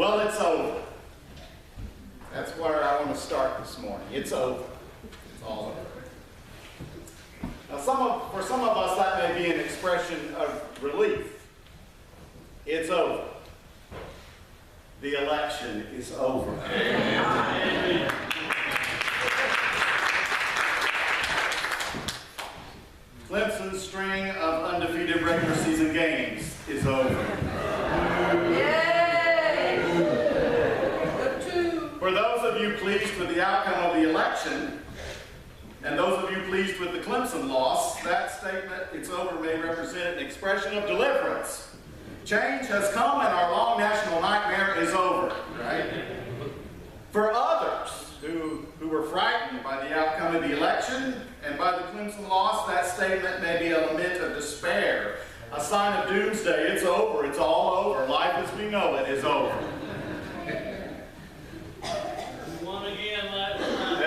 Well, it's over. That's where I want to start this morning. It's over. It's all over. Now, for some of us, that may be an expression of relief. It's over. The election is over. Amen. Clemson's string of undefeated regular season games is over. For those of you pleased with the outcome of the election, and those of you pleased with the Clemson loss, that statement, it's over, may represent an expression of deliverance. Change has come and our long national nightmare is over, right? For others who were frightened by the outcome of the election and by the Clemson loss, that statement may be a lament of despair, a sign of doomsday. It's over, it's all over. Life as we know it is over. Won again last night.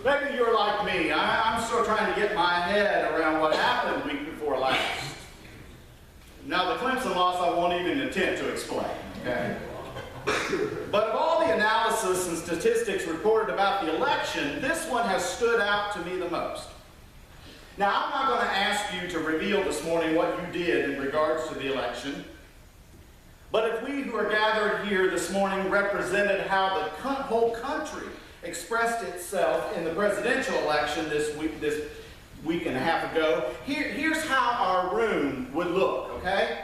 Maybe you're like me. I'm still trying to get my head around what happened week before last. Now, the Clemson loss I won't even attempt to explain, okay? But of all the analysis and statistics reported about the election, this one has stood out to me the most. Now, I'm not going to ask you to reveal this morning what you did in regards to the election. But if we who are gathered here this morning represented how the whole country expressed itself in the presidential election this week and a half ago, here's how our room would look, okay?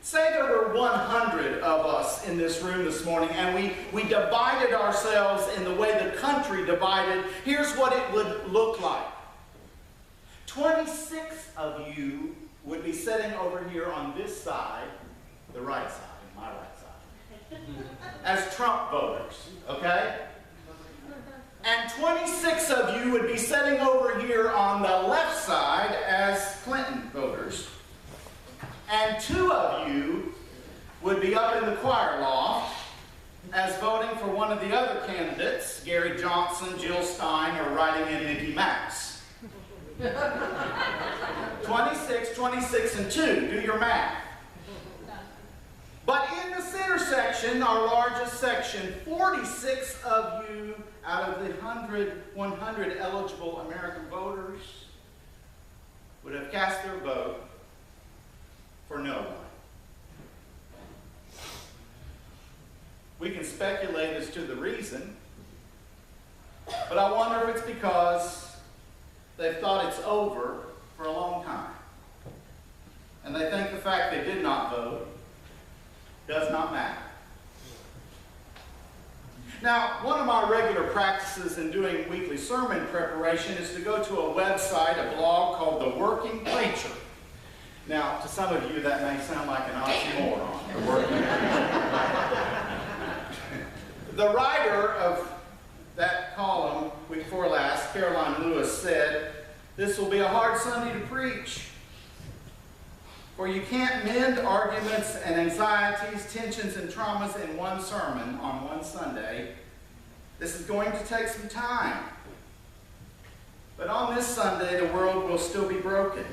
Say there were 100 of us in this room this morning and we divided ourselves in the way the country divided. Here's what it would look like. 26 of you would be sitting over here on this side, the right side, my right side, as Trump voters, okay? And 26 of you would be sitting over here on the left side as Clinton voters. And 2 of you would be up in the choir loft as voting for one of the other candidates, Gary Johnson, Jill Stein, or writing in Mickey Mouse. 26, 26, and 2. Do your math. But in the center section, our largest section, 46 of you out of the 100 eligible American voters would have cast their vote for no one. We can speculate as to the reason, but I wonder if it's because they've thought it's over for a long time. And they think the fact they did not vote does not matter. Now, one of my regular practices in doing weekly sermon preparation is to go to a website, a blog called The Working Preacher. Now, to some of you, that may sound like an oxymoron. The Working Preacher. The writer of that column, week before last, Caroline Lewis, said, "This will be a hard Sunday to preach. For you can't mend arguments and anxieties, tensions, and traumas in one sermon on one Sunday. This is going to take some time. But on this Sunday, the world will still be broken.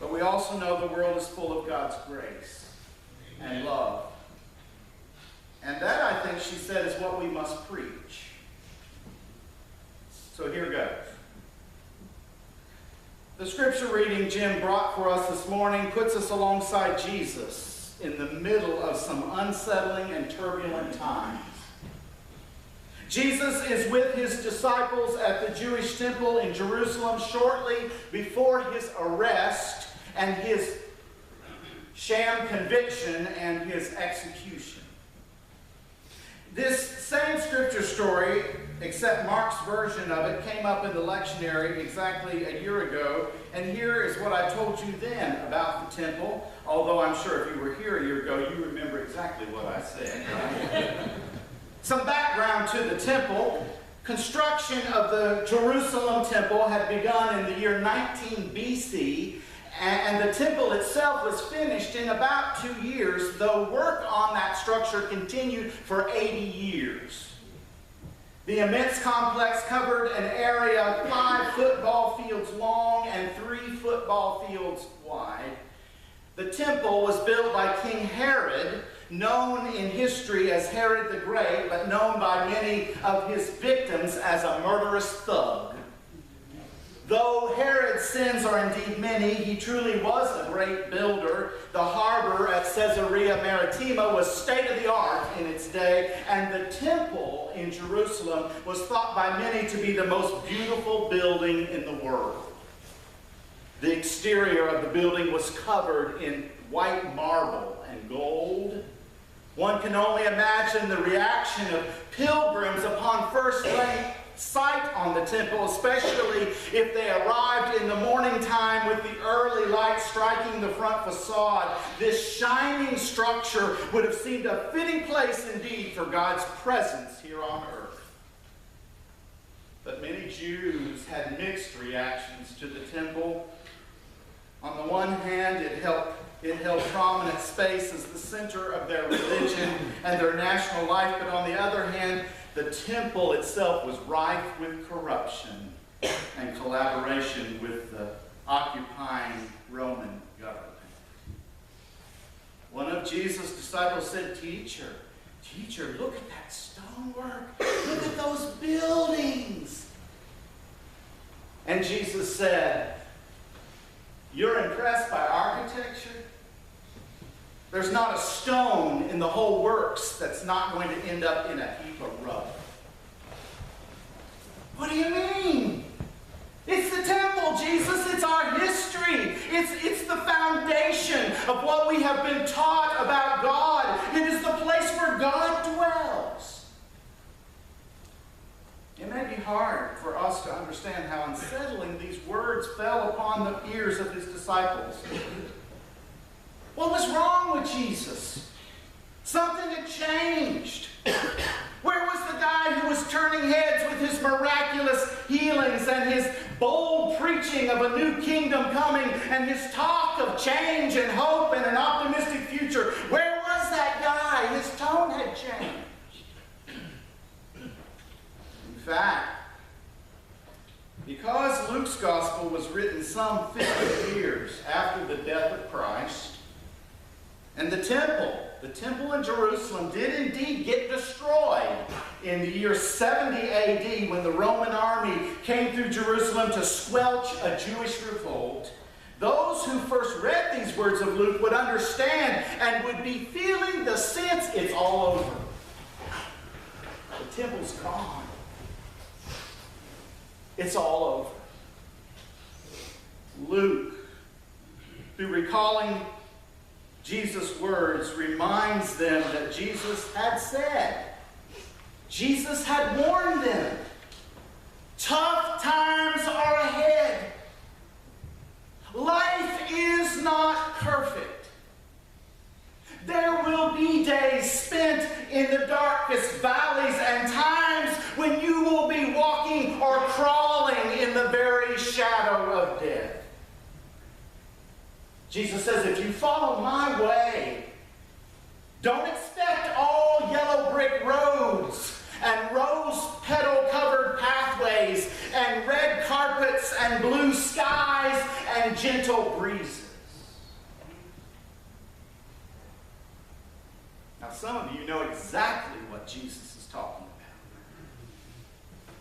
But we also know the world is full of God's grace and love. And that, I think, she said, is what we must preach." So here goes. The scripture reading Jim brought for us this morning puts us alongside Jesus in the middle of some unsettling and turbulent times. Jesus is with his disciples at the Jewish temple in Jerusalem shortly before his arrest and his sham conviction and his execution. This same scripture story, except Mark's version of it, came up in the lectionary exactly a year ago. And here is what I told you then about the temple. Although I'm sure if you were here a year ago, you remember exactly what I said. Right? Some background to the temple. Construction of the Jerusalem temple had begun in the year 19 BC. And the temple itself was finished in about 2 years, though work on that structure continued for 80 years. The immense complex covered an area 5 football fields long and 3 football fields wide. The temple was built by King Herod, known in history as Herod the Great, but known by many of his victims as a murderous thug. Though Herod's sins are indeed many, he truly was a great builder. The harbor at Caesarea Maritima was state-of-the-art in its day, and the temple in Jerusalem was thought by many to be the most beautiful building in the world. The exterior of the building was covered in white marble and gold. One can only imagine the reaction of pilgrims upon first laying sight on the temple, especially if they arrived in the morning time with the early light striking the front facade. This shining structure would have seemed a fitting place indeed for God's presence here on earth. But many Jews had mixed reactions to the temple. On the one hand, it held prominent space as the center of their religion and their national life, but on the other hand, the temple itself was rife with corruption and collaboration with the occupying Roman government. One of Jesus' disciples said, Teacher, look at that stonework. Look at those buildings. And Jesus said, you're impressed by architecture? There's not a stone in the whole works that's not going to end up in a heap of rubble. What do you mean? It's the temple, Jesus. It's our history. It's the foundation of what we have been taught about God. It is the place where God dwells. It may be hard for us to understand how unsettling these words fell upon the ears of his disciples. What was wrong with Jesus? Something had changed. Where was the guy who was turning heads with his miraculous healings and his bold preaching of a new kingdom coming and his talk of change and hope and an optimistic future? Where was that guy? His tone had changed. In fact, because Luke's gospel was written some 50 years after the death of Christ, and the temple in Jerusalem did indeed get destroyed in the year 70 AD when the Roman army came through Jerusalem to squelch a Jewish revolt. Those who first read these words of Luke would understand and would be feeling the sense it's all over. The temple's gone. It's all over. Luke, through recalling Jesus' words, reminds them that Jesus had said, Jesus had warned them, tough times are ahead. Life is not perfect. There will be days spent in the darkest valleys and times when you will be walking or crawling in the very shadow of death. Jesus says, if you follow my way, don't expect all yellow brick roads and rose petal covered pathways and red carpets and blue skies and gentle breezes. Now, some of you know exactly what Jesus is talking about.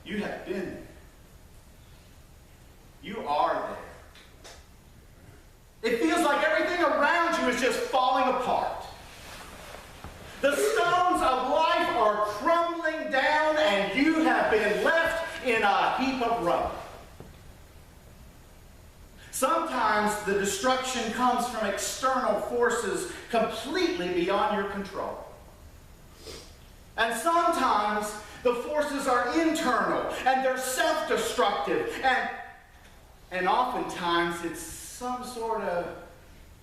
You have been there. You are there. It feels like everything around you is just falling apart. The stones of life are crumbling down and you have been left in a heap of rubble. Sometimes the destruction comes from external forces completely beyond your control. And sometimes the forces are internal and they're self-destructive. And oftentimes it's some sort of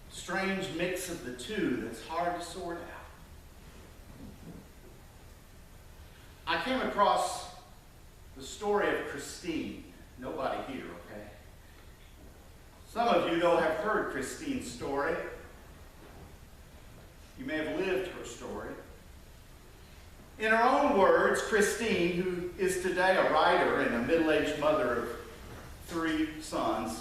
strange mix of the two that's hard to sort out. I came across the story of Christine. Nobody here, okay? Some of you, though, have heard Christine's story. You may have lived her story. In her own words, Christine, who is today a writer and a middle-aged mother of 3 sons,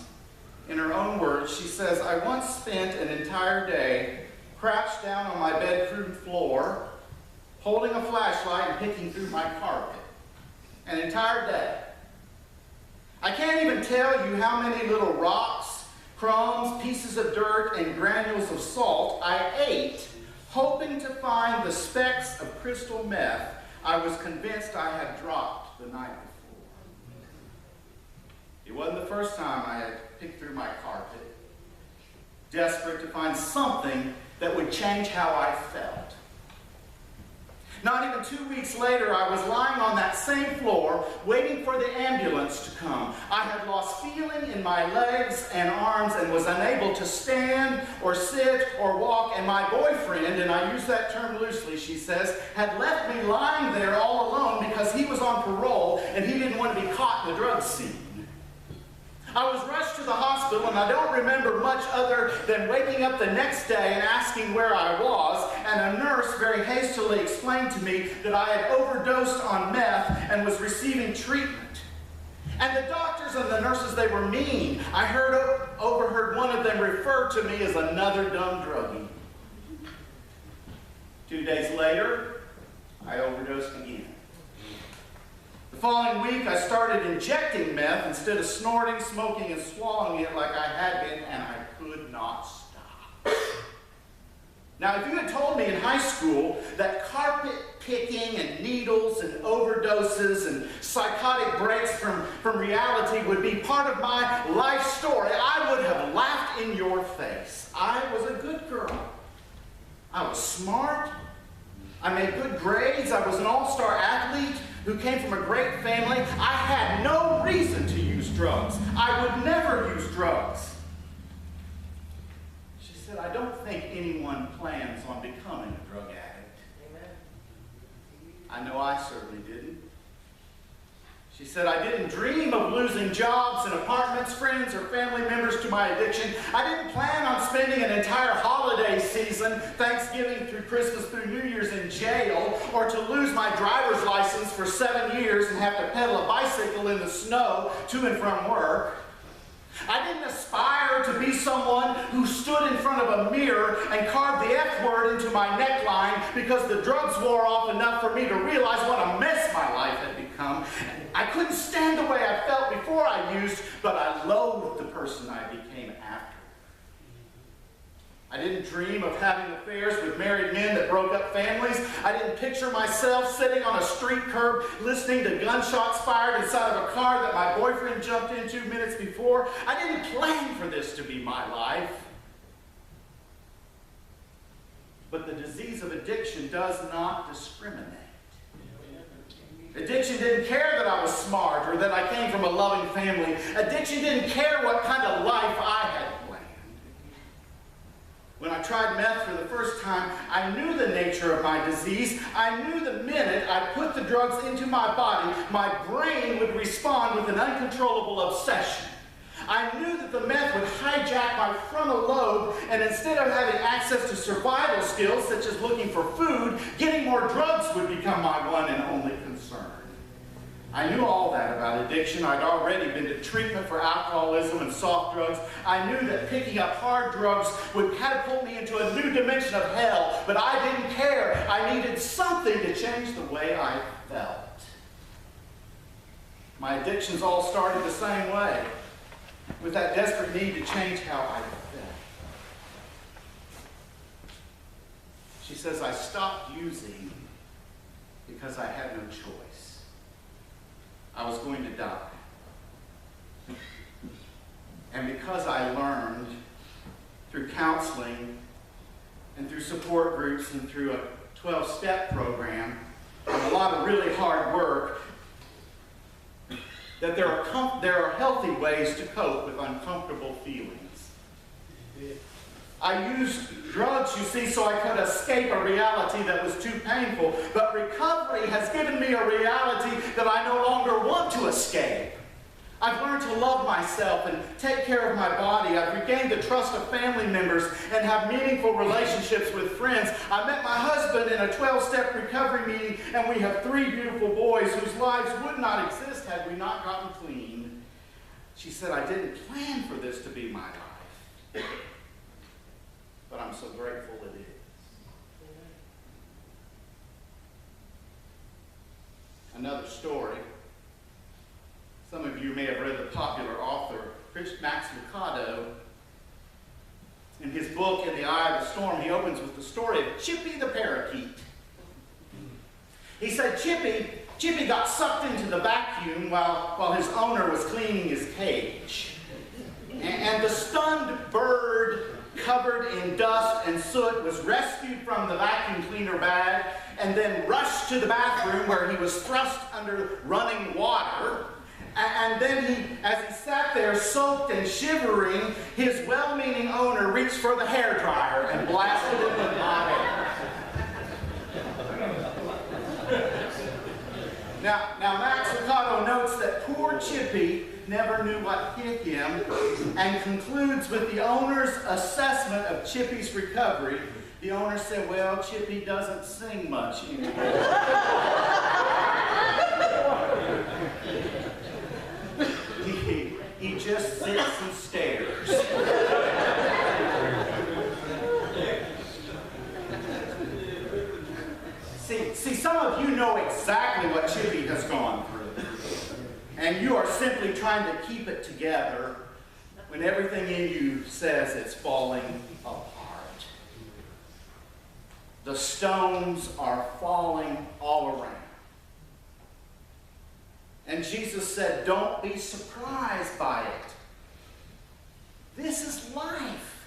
in her own words, she says, "I once spent an entire day crouched down on my bedroom floor, holding a flashlight and picking through my carpet. An entire day. I can't even tell you how many little rocks, crumbs, pieces of dirt, and granules of salt I ate, hoping to find the specks of crystal meth I was convinced I had dropped the night before. It wasn't the first time I had picked through my carpet, desperate to find something that would change how I felt. Not even 2 weeks later, I was lying on that same floor, waiting for the ambulance to come. I had lost feeling in my legs and arms and was unable to stand or sit or walk, and my boyfriend, and I use that term loosely, she says, had left me lying there all alone because he was on parole and he didn't want to be caught in the drug scene. I was rushed to the hospital, and I don't remember much other than waking up the next day and asking where I was, and a nurse very hastily explained to me that I had overdosed on meth and was receiving treatment. And the doctors and the nurses, they were mean. I overheard one of them refer to me as another dumb druggie. 2 days later, I overdosed again. The following week, I started injecting meth instead of snorting, smoking, and swallowing it like I had been, and I could not stop. Now, if you had told me in high school that carpet picking and needles and overdoses and psychotic breaks from reality would be part of my life story, I would have laughed in your face. I was a good girl. I was smart. I made good grades. I was an all-star athlete who came from a great family. I had no reason to use drugs. I would never use drugs. She said, I don't think anyone plans on becoming a drug addict. Amen. I know I certainly didn't. She said, I didn't dream of losing jobs and apartments, friends, or family members to my addiction. I didn't plan on spending an entire holiday season, Thanksgiving through Christmas through New Year's in jail, or to lose my driver's license for 7 years and have to pedal a bicycle in the snow to and from work. I didn't aspire to be someone who stood in front of a mirror and carved the F word into my neckline because the drugs wore off enough for me to realize what a mess my life had become. I couldn't stand the way I felt before I used, but I loathed the person I became after. I didn't dream of having affairs with married men that broke up families. I didn't picture myself sitting on a street curb listening to gunshots fired inside of a car that my boyfriend jumped into minutes before. I didn't plan for this to be my life. But the disease of addiction does not discriminate. Addiction didn't care that I was smart or that I came from a loving family. Addiction didn't care what kind of life I had. When I tried meth for the first time, I knew the nature of my disease. I knew the minute I put the drugs into my body, my brain would respond with an uncontrollable obsession. I knew that the meth would hijack my frontal lobe, and instead of having access to survival skills, such as looking for food, getting more drugs would become my one and only concern. I knew all that about addiction. I'd already been to treatment for alcoholism and soft drugs. I knew that picking up hard drugs would catapult me into a new dimension of hell, but I didn't care. I needed something to change the way I felt. My addictions all started the same way, with that desperate need to change how I felt. She says, I stopped using because I had no choice. I was going to die. And because I learned through counseling and through support groups and through a 12-step program and a lot of really hard work, that there are healthy ways to cope with uncomfortable feelings. I used drugs, you see, so I could escape a reality that was too painful. But recovery has given me a reality that I no longer want to escape. I've learned to love myself and take care of my body. I've regained the trust of family members and have meaningful relationships with friends. I met my husband in a 12-step recovery meeting, and we have 3 beautiful boys whose lives would not exist had we not gotten clean. She said, I didn't plan for this to be my life, but I'm so grateful it is. Another story. Some of you may have read the popular author, Max Lucado. In his book, In the Eye of the Storm, he opens with the story of Chippy the parakeet. He said Chippy got sucked into the vacuum while his owner was cleaning his cage. And the stunned bird, covered in dust and soot, was rescued from the vacuum cleaner bag and then rushed to the bathroom where he was thrust under running water. And then as he sat there soaked and shivering, his well-meaning owner reached for the hairdryer and blasted it with hot air. Now Max Lucado notes that poor Chippy never knew what hit him and concludes with the owner's assessment of Chippy's recovery. The owner said, well, Chippy doesn't sing much anymore. He just sits and stares. See, some of you know exactly what Chippy has gone through. And you are simply trying to keep it together when everything in you says it's falling apart. The stones are falling all around. And Jesus said, don't be surprised by it. This is life.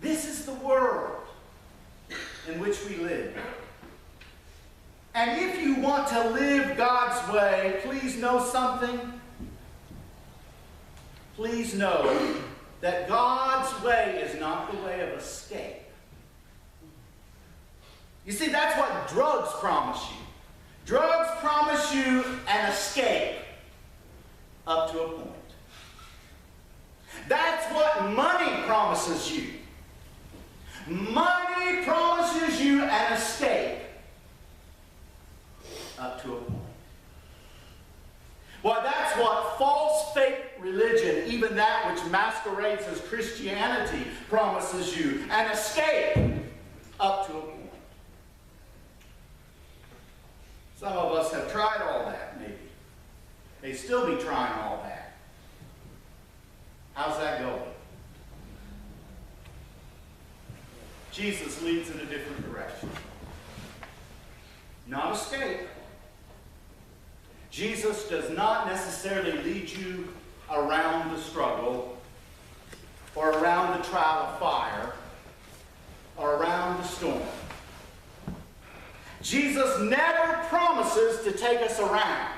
This is the world in which we live. And if you want to live God's way, please know something. Please know that God's way is not the way of escape. You see, that's what drugs promise you. Drugs promise you an escape up to a point. That's what money promises you. Money promises you an escape up to a point. Well, that's what false fake religion, even that which masquerades as Christianity, promises you. An escape up to a point. Some of us have tried all that, maybe. May still be trying all that. How's that going? Jesus leads in a different direction. Not escape. Jesus does not necessarily lead you around the struggle, or around the trial of fire, or around the storm. Jesus never promises to take us around.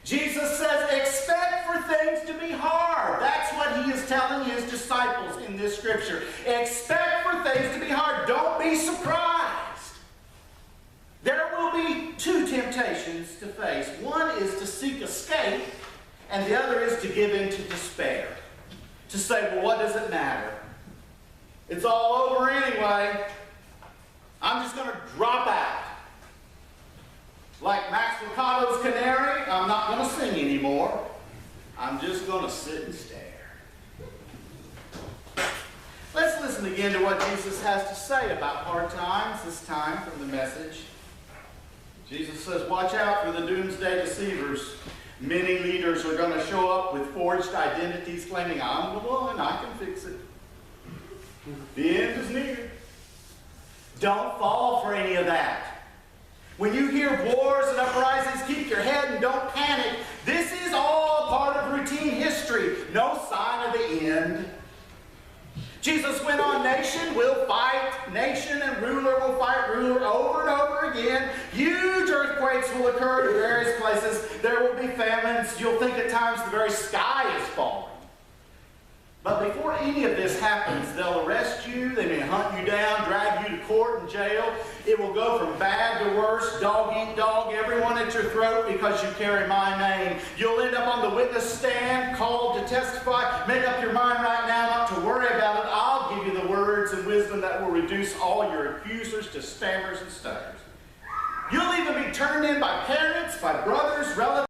Jesus says, expect for things to be hard. That's what he is telling his disciples in this scripture. Expect for things to be hard. Don't be surprised. There will be 2 temptations to face. One is to seek escape, and the other is to give in to despair. To say, well, what does it matter? It's all over anyway. I'm just going to drop out. Like Max Lucado's canary, I'm not going to sing anymore. I'm just going to sit and stare. Let's listen again to what Jesus has to say about hard times, this time from the Message. Jesus says, watch out for the doomsday deceivers. Many leaders are going to show up with forged identities claiming, I'm the one, I can fix it. The end is near. Don't fall for any of that. When you hear wars and uprisings, keep your head and don't panic. This is all part of routine history. No sign of the end. Jesus went on, nation will fight nation and ruler will fight ruler over and over again. Huge earthquakes will occur in various places. There will be famines. You'll think at times the very sky is falling. But before any of this happens, they'll arrest you, they may hunt you down, drag you to court and jail. It will go from bad to worse, dog eat dog, everyone at your throat because you carry my name. You'll end up on the witness stand, called to testify. Make up your mind right now not to worry about it. I'll give you the words and wisdom that will reduce all your accusers to stammers and stutters. You'll even be turned in by parents, by brothers,